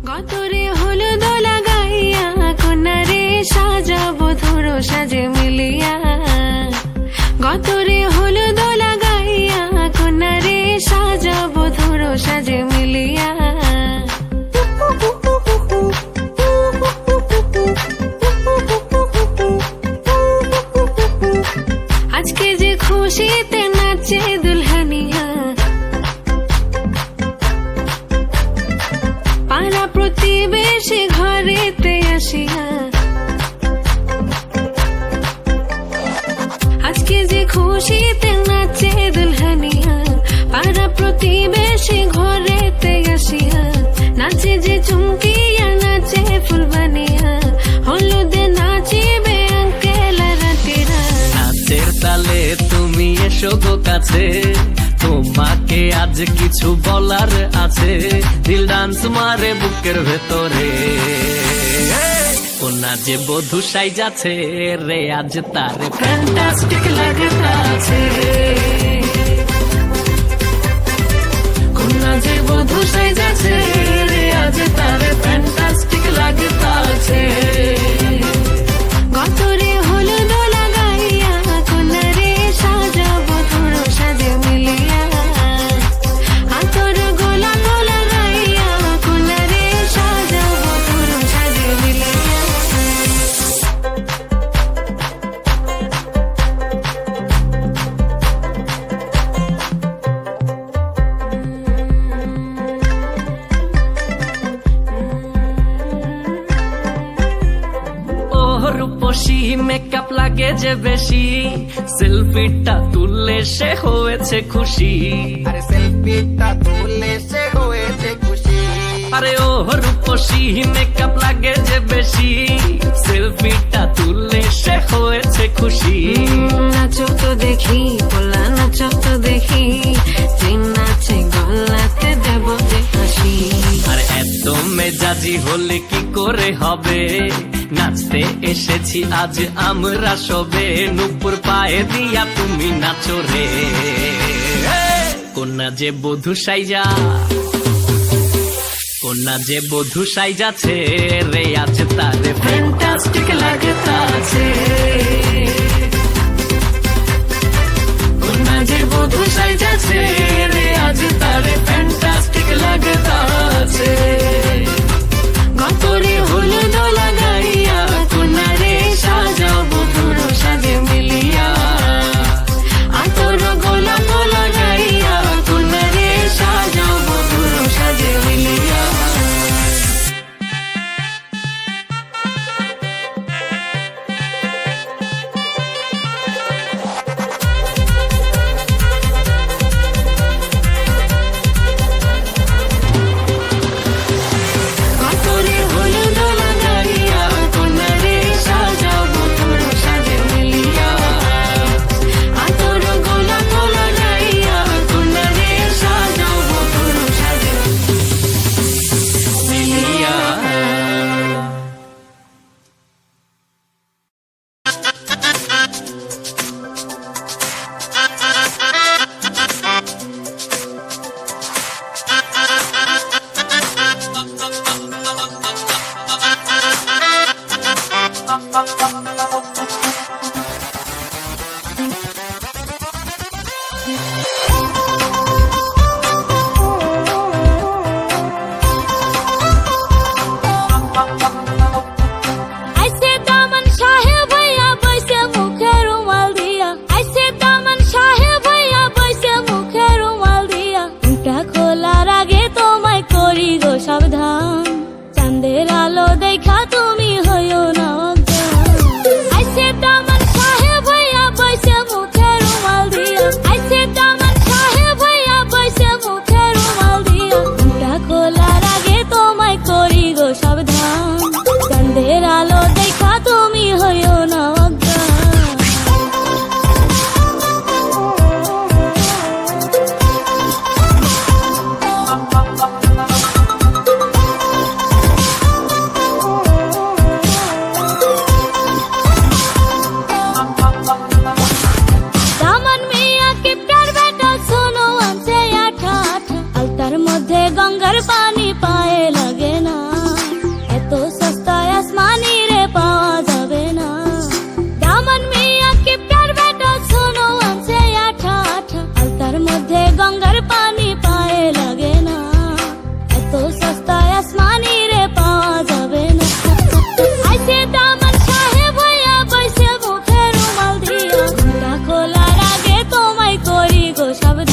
গতরে হলুদ লাগাইয়া কন্যারে সাজাবো ধরো সাজে মিলিয়া। গতরে হলুদ লাগাইয়া কন্যারে সাজাবো ধরো সাজে মিলিয়া। আজকে যে খুশিতে নাচে দুলহানিয়া, পাড়া প্রতিবেশী ঘরেতে আসিয়া। আজকে যে খুশিতে নাচে দুলহানিয়া, পাড়া প্রতিবেশী ঘরেতে আসিয়া। নাচে যে চুমকিয়া নাচে ফুলবানিয়া, হলুদে নাচিবে আঙ্কেল রাতিরা। নাচের তালে তুমি এসো গো কাছে, তোমাকে আজ কিছু বলার আছে। দিল ডান্স মারে বুকের ভেতরে, কোনা যে বধূ সাইজাছে রে আজ তারে ফ্যান্টাস্টিক লাগতাছে। কোনা যে বধূ সাইজাছে রে আজ তারে ফ্যান্টাস্টিক লাগতাছে। গতরে হলুদ লাগাইয়া কন্যারে সাজাবো ধরো সাজে মিলিয়া। আতর গোলাপ লাগাইয়া কন্যারে সাজাবো ধরো সাজে মিলিয়া। রূপসী মেকআপ লাগে যে বেশি, সেলফিটা তুললে সে হয়েছে খুশি। আরে সেলফিটা তুললে সে হয়েছে খুশি। আরে ও রূপসী মেকআপ লাগে যে বেশি, সেলফিটা তুললে সে হয়েছে খুশি। নাচো তো দেখি পোলা, নাচো তো দেখি, যে নাচে গলাতে দেব যে হাসি। আর এত মেজাজি হলে কি করে হবে, নাচতে এসেছি আজ আমরা সবে। নুপুর পায়ে দিয়া তুমি নাচো রে, কোনা যে বধূ সাইজা, কোনা যে বধূ সাইজাছে রে আজ তারে ফ্যান্টাস্টিক লাগতাছে। কোনা যে বধূ সাইজাছে রে আজ তারে ফ্যান্টাস্টিক লাগতাছে। গতরে হলুদ লাগাইয়া কন্যারে সাজাবো ধরো সাজে মিলিয়া। আতর গোলাপ লাগাইয়া কন্যারে সাজাবো ধরো সাজে মিলিয়া। গতরে হলুদ লাগাইয়া কন্যারে সাজাবো ধরো সাজে মিলিয়া। আতর গোলাপ লাগাইয়া কন্যারে সাজাবো ধরো সাজে মিলিয়া। আইছে দামান সাহেব ভাইয়া বইছে মুখে রুমাল দিয়া। আইছে দামান সাহেব ভাইয়া বইছে মুখে রুমাল দিয়া। মুখটা খোলার আগে তোমায় করি গো সাবধান, চাঁদের আলো দেখা তুমি হইও না অজ্ঞান। আইছে দামান সাহেব ভাইয়া বইছে মুখে রুমাল দিয়া। আইছে দামান সাহেব ভাইয়া বইছে মুখে রুমাল দিয়া। মুখটা খোলার আগে তোমায় করি গো সাবধান, চাঁদের আলো দেখা তুমি হইও না অজ্ঞান। দামান মিয়া কি প্যার বেটা শোনো আনছে আঠা আঠা। আলতার মধ্যে গঙ্গার পানি পায়ে লাগে না। সাবধান